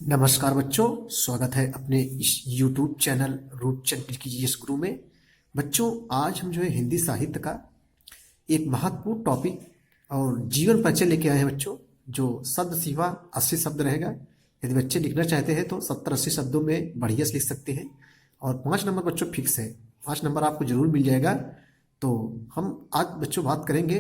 नमस्कार बच्चों, स्वागत है अपने इस YouTube चैनल रूपचंद की जीएस गुरु में। बच्चों, आज हम जो है हिंदी साहित्य का एक महत्वपूर्ण टॉपिक और जीवन परिचय लेके आए हैं बच्चों, जो शब्द सीमा 80 शब्द रहेगा। यदि बच्चे लिखना चाहते हैं तो 70-80 शब्दों में बढ़िया से लिख सकते हैं। और 5 नंबर बच्चों फिक्स है, 5 नंबर आपको जरूर मिल जाएगा। तो हम आज बच्चों बात करेंगे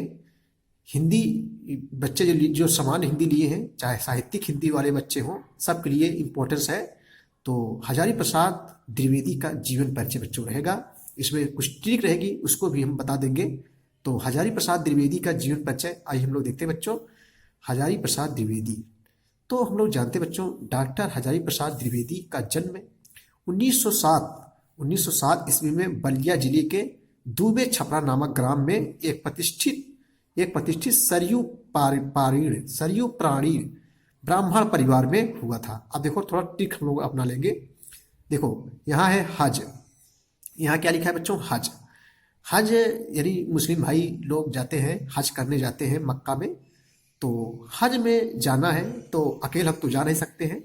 हिंदी। बच्चे जो सामान्य हिंदी लिए हैं, चाहे साहित्यिक हिंदी वाले बच्चे हों, सबके लिए इम्पोर्टेंस है। तो हजारी प्रसाद द्विवेदी का जीवन परिचय बच्चों रहेगा। इसमें कुछ ट्रिक रहेगी, उसको भी हम बता देंगे। तो हजारी प्रसाद द्विवेदी का जीवन परिचय आइए हम लोग देखते हैं बच्चों। हजारी प्रसाद द्विवेदी, तो हम लोग जानते हैं बच्चों, डॉक्टर हजारी प्रसाद द्विवेदी का जन्म 1907 ईस्वी में बलिया जिले के दूबे छपरा नामक ग्राम में एक प्रतिष्ठित सरयू प्राणीण ब्राह्मण परिवार में हुआ था। अब देखो, थोड़ा ट्रिक हम लोग अपना लेंगे। देखो, यहाँ है हज। यहाँ क्या लिखा है बच्चों? हज। हज यानी मुस्लिम भाई लोग जाते हैं, हज करने जाते हैं मक्का में। तो हज में जाना है तो अकेले हम तो जा नहीं सकते हैं,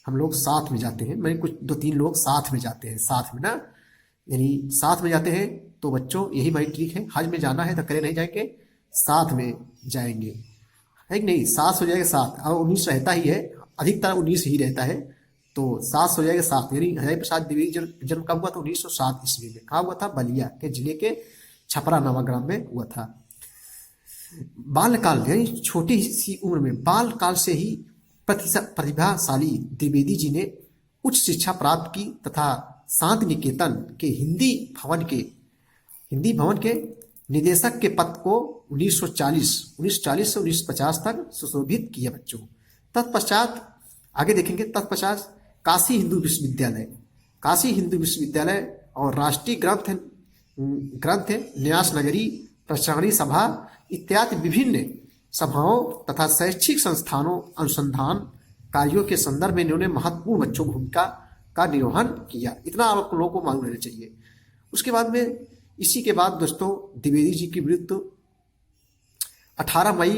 हम लोग साथ में जाते हैं। मैंने कुछ 2-3 लोग साथ में जाते हैं, साथ में ना, यानी साथ में जाते हैं। तो बच्चों यही भाई ट्रिक है, हज में जाना है तो अकेले नहीं जाएंगे, साथ में जाएंगे, है कि नहीं? 7 हो जाएगा 7, और 19 रहता ही है, अधिकतर 19 ही रहता है। तो 7 हो जाएगा 7, यानी हजारी प्रसाद द्विवेदी जन्म कब हुआ था? 1907 ईस्वी में। कहाँ हुआ था? बलिया के जिले के छपरा नामक ग्राम में हुआ था। बालकाल यानी छोटी सी उम्र में, बाल काल से ही प्रतिभाशाली द्विवेदी जी ने उच्च शिक्षा प्राप्त की तथा शांति निकेतन के हिंदी भवन के निदेशक के पद को 1940 से 1950 तक सुशोभित किया बच्चों। तत्पश्चात आगे देखेंगे, तत्पश्चात काशी हिंदू विश्वविद्यालय और राष्ट्रीय ग्रंथ न्यास नगरी प्रचारणी सभा इत्यादि विभिन्न सभाओं तथा शैक्षिक संस्थानों अनुसंधान कार्यों के संदर्भ में इन्होंने महत्वपूर्ण बच्चों भूमिका का निर्वहन किया। इतना आप लोगों को मालूम रहना चाहिए। उसके बाद में, इसी के बाद दोस्तों, द्विवेदी जी की मृत्यु 18 मई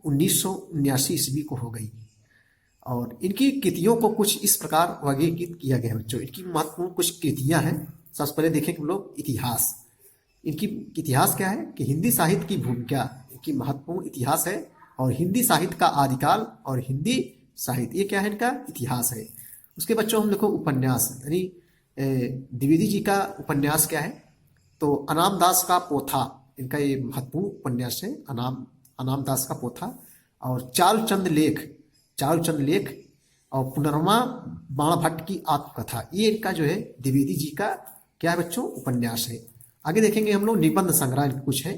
1979 ईस्वी को हो गई। और इनकी कृतियों को कुछ इस प्रकार वर्गीकृत किया गया बच्चों। इनकी महत्वपूर्ण कुछ कृतियां हैं। सबसे पहले देखें हम लोग इतिहास। इनकी इतिहास क्या है कि हिंदी साहित्य की भूमिका, इनकी महत्वपूर्ण इतिहास है। और हिंदी साहित्य का आदिकाल और हिंदी साहित्य, ये क्या है? इनका इतिहास है। उसके बच्चों हम देखो उपन्यास, यानी द्विवेदी जी का उपन्यास क्या है? तो अनाम दास का पोथा, इनका ये महत्वपूर्ण उपन्यास है, अनाम दास का पोथा। और चारुचंद लेख और पुनरमा बाण भट्ट की आत्मकथा, ये इनका जो है द्विवेदी जी का क्या है बच्चों? उपन्यास है। आगे देखेंगे हम लोग निबंध संग्रह कुछ है।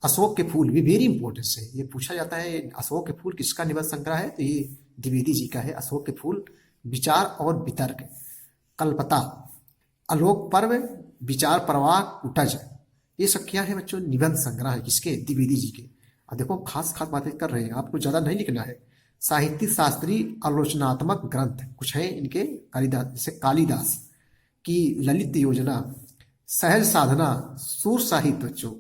अशोक के फूल भी वेरी इंपॉर्टेंट है, ये पूछा जाता है, अशोक के फूल किसका निबंध संग्रह है? तो ये द्विवेदी जी का है, अशोक के फूल। विचार और वितर्क, कल्पता, आलोक पर्व, विचार प्रवाह, कुटज, ये सब क्या है बच्चों? निबंध संग्रह है, किसके? द्विवेदी जी के। अब देखो, खास बातें कर रहे हैं, आपको ज्यादा नहीं लिखना है। साहित्य शास्त्री आलोचनात्मक ग्रंथ कुछ है इनके, कालिदास, जैसे कालिदास की ललित योजना, सहज साधना, सूर साहित्य बच्चों,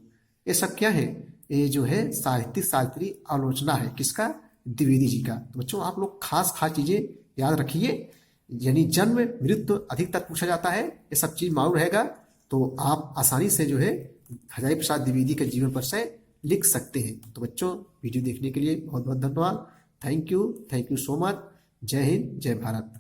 ये सब क्या है? ये जो है साहित्य शास्त्री आलोचना है, किसका? द्विवेदी जी का। तो बच्चों आप लोग खास चीजें याद रखिए, यानी जन्म मृत्यु अधिकतर पूछा जाता है, ये सब चीज मालूम रहेगा तो आप आसानी से जो है हजारी प्रसाद द्विवेदी का जीवन परिचय लिख सकते हैं। तो बच्चों, वीडियो देखने के लिए बहुत बहुत धन्यवाद। Thank you so much. जय हिंद, जय भारत।